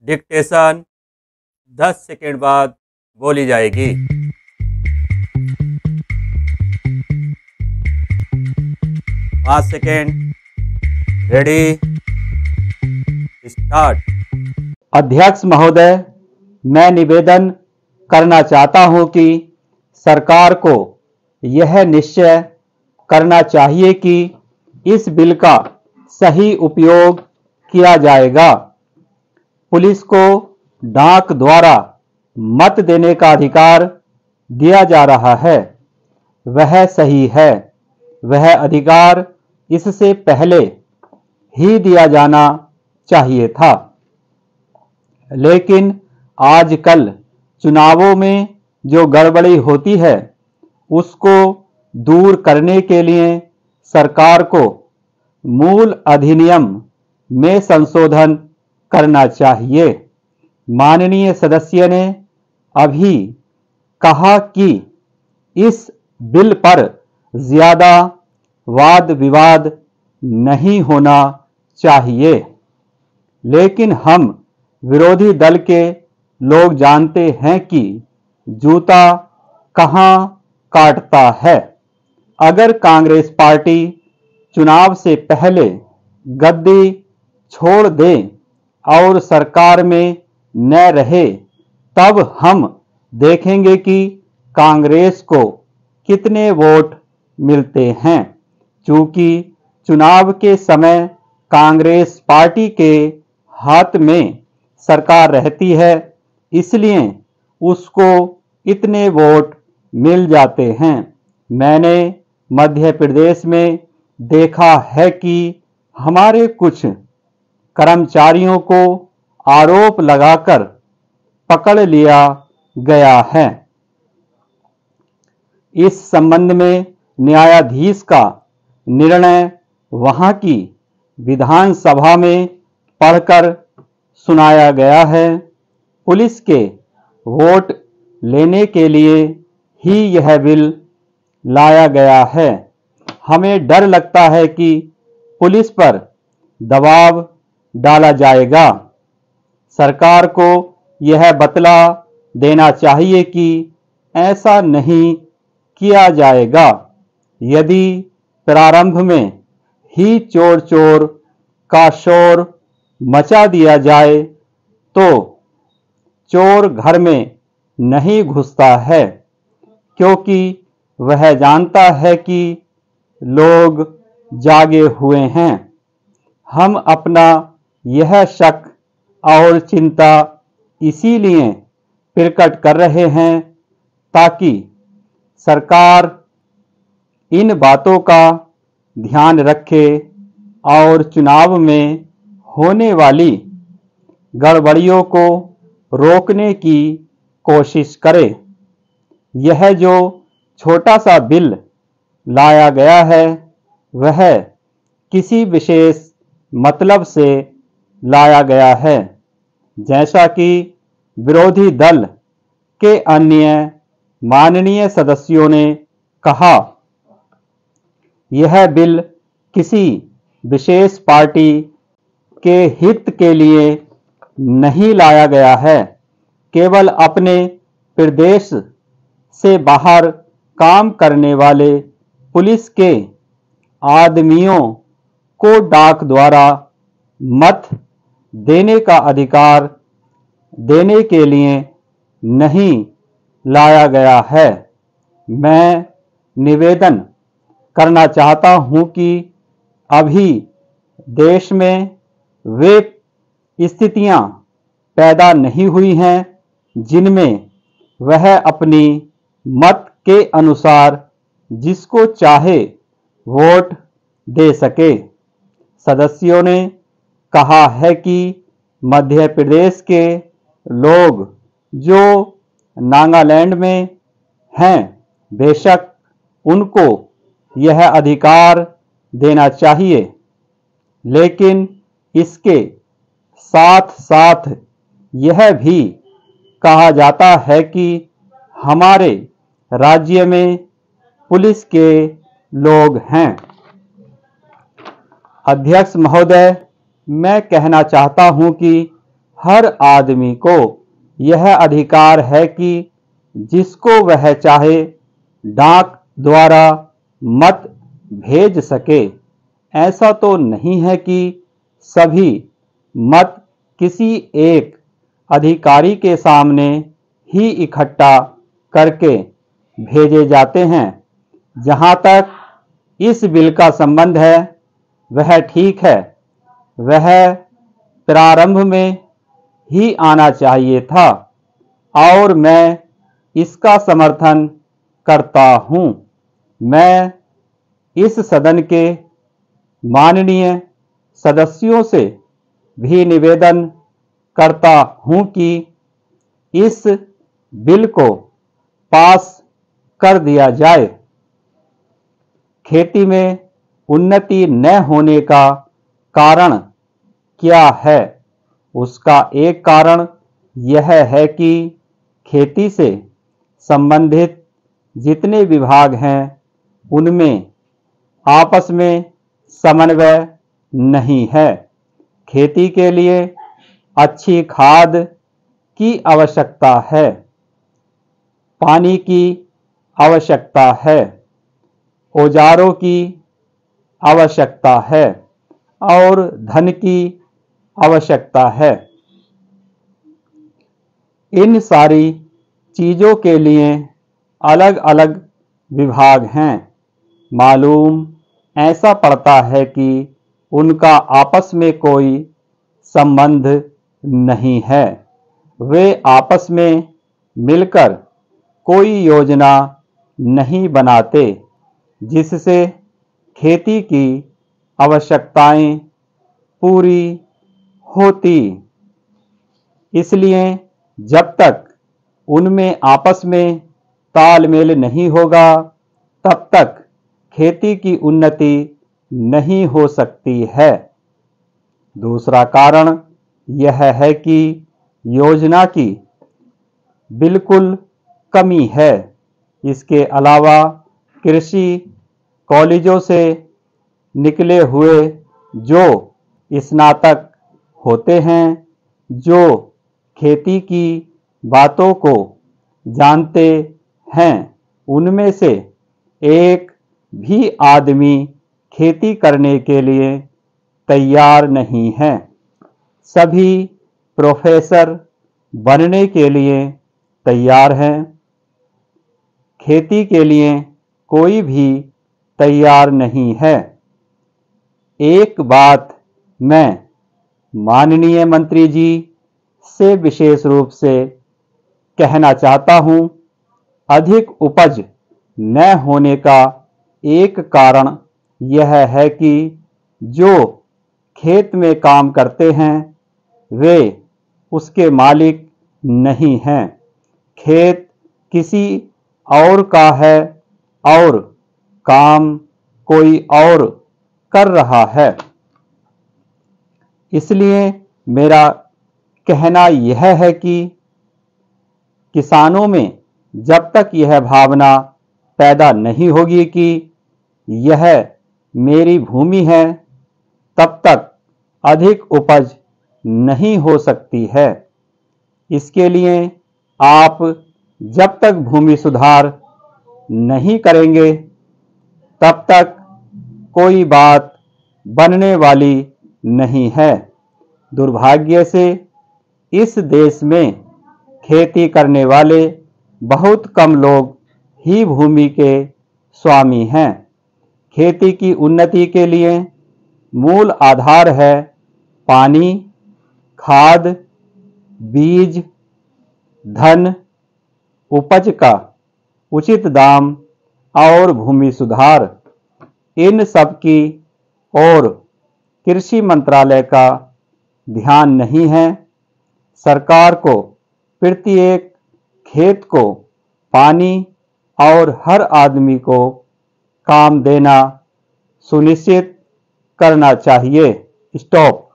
Dictation 10 second बाद बोली जाएगी। 5 सेकेंड, रेडी, स्टार्ट। अध्यक्ष महोदय, मैं निवेदन करना चाहता हूं कि सरकार को यह निश्चय करना चाहिए कि इस बिल का सही उपयोग किया जाएगा। पुलिस को डाक द्वारा मत देने का अधिकार दिया जा रहा है, वह सही है। वह अधिकार इससे पहले ही दिया जाना चाहिए था, लेकिन आजकल चुनावों में जो गड़बड़ी होती है उसको दूर करने के लिए सरकार को मूल अधिनियम में संशोधन करना चाहिए। माननीय सदस्य ने अभी कहा कि इस बिल पर ज्यादा वाद विवाद नहीं होना चाहिए, लेकिन हम विरोधी दल के लोग जानते हैं कि जूता कहां काटता है। अगर कांग्रेस पार्टी चुनाव से पहले गद्दी छोड़ दे और सरकार में न रहे, तब हम देखेंगे कि कांग्रेस को कितने वोट मिलते हैं। चूंकि चुनाव के समय कांग्रेस पार्टी के हाथ में सरकार रहती है, इसलिए उसको इतने वोट मिल जाते हैं। मैंने मध्य प्रदेश में देखा है कि हमारे कुछ कर्मचारियों को आरोप लगाकर पकड़ लिया गया है। इस संबंध में न्यायाधीश का निर्णय वहां की विधानसभा में पढ़कर सुनाया गया है। पुलिस के वोट लेने के लिए ही यह बिल लाया गया है। हमें डर लगता है कि पुलिस पर दबाव डाला जाएगा। सरकार को यह बतला देना चाहिए कि ऐसा नहीं किया जाएगा। यदि प्रारंभ में ही चोर चोर का शोर मचा दिया जाए तो चोर घर में नहीं घुसता है, क्योंकि वह जानता है कि लोग जागे हुए हैं। हम अपना यह शक और चिंता इसीलिए प्रकट कर रहे हैं ताकि सरकार इन बातों का ध्यान रखे और चुनाव में होने वाली गड़बड़ियों को रोकने की कोशिश करे। यह जो छोटा सा बिल लाया गया है वह किसी विशेष मतलब से लाया गया है। जैसा कि विरोधी दल के अन्य माननीय सदस्यों ने कहा, यह बिल किसी विशेष पार्टी के हित के लिए नहीं लाया गया है। केवल अपने प्रदेश से बाहर काम करने वाले पुलिस के आदमियों को डाक द्वारा मत देने का अधिकार देने के लिए नहीं लाया गया है। मैं निवेदन करना चाहता हूं कि अभी देश में वे स्थितियां पैदा नहीं हुई हैं जिनमें वह अपनी मत के अनुसार जिसको चाहे वोट दे सके। सदस्यों ने कहा है कि मध्य प्रदेश के लोग जो नागालैंड में हैं, बेशक उनको यह अधिकार देना चाहिए, लेकिन इसके साथ साथ यह भी कहा जाता है कि हमारे राज्य में पुलिस के लोग हैं। अध्यक्ष महोदय, मैं कहना चाहता हूं कि हर आदमी को यह अधिकार है कि जिसको वह चाहे डाक द्वारा मत भेज सके। ऐसा तो नहीं है कि सभी मत किसी एक अधिकारी के सामने ही इकट्ठा करके भेजे जाते हैं। जहां तक इस बिल का संबंध है वह ठीक है, वह प्रारंभ में ही आना चाहिए था और मैं इसका समर्थन करता हूं। मैं इस सदन के माननीय सदस्यों से भी निवेदन करता हूं कि इस बिल को पास कर दिया जाए। खेती में उन्नति न होने का कारण क्या है? उसका एक कारण यह है कि खेती से संबंधित जितने विभाग हैं उनमें आपस में समन्वय नहीं है। खेती के लिए अच्छी खाद की आवश्यकता है, पानी की आवश्यकता है, औजारों की आवश्यकता है और धन की आवश्यकता है। इन सारी चीजों के लिए अलग अलग विभाग हैं। मालूम ऐसा पड़ता है कि उनका आपस में कोई संबंध नहीं है। वे आपस में मिलकर कोई योजना नहीं बनाते जिससे खेती की आवश्यकताएं पूरी होती। इसलिए जब तक उनमें आपस में तालमेल नहीं होगा तब तक खेती की उन्नति नहीं हो सकती है। दूसरा कारण यह है कि योजना की बिल्कुल कमी है। इसके अलावा कृषि कॉलेजों से निकले हुए जो स्नातक होते हैं, जो खेती की बातों को जानते हैं, उनमें से एक भी आदमी खेती करने के लिए तैयार नहीं है। सभी प्रोफेसर बनने के लिए तैयार हैं, खेती के लिए कोई भी तैयार नहीं है। एक बात मैं माननीय मंत्री जी से विशेष रूप से कहना चाहता हूं। अधिक उपज न होने का एक कारण यह है कि जो खेत में काम करते हैं वे उसके मालिक नहीं हैं। खेत किसी और का है और काम कोई और कर रहा है। इसलिए मेरा कहना यह है कि किसानों में जब तक यह भावना पैदा नहीं होगी कि यह मेरी भूमि है, तब तक अधिक उपज नहीं हो सकती है। इसके लिए आप जब तक भूमि सुधार नहीं करेंगे तब तक कोई बात बनने वाली नहीं है। दुर्भाग्य से इस देश में खेती करने वाले बहुत कम लोग ही भूमि के स्वामी हैं। खेती की उन्नति के लिए मूल आधार है पानी, खाद, बीज, धन, उपज का उचित दाम और भूमि सुधार। इन सब की ओर कृषि मंत्रालय का ध्यान नहीं है। सरकार को प्रत्येक खेत को पानी और हर आदमी को काम देना सुनिश्चित करना चाहिए। स्टॉप।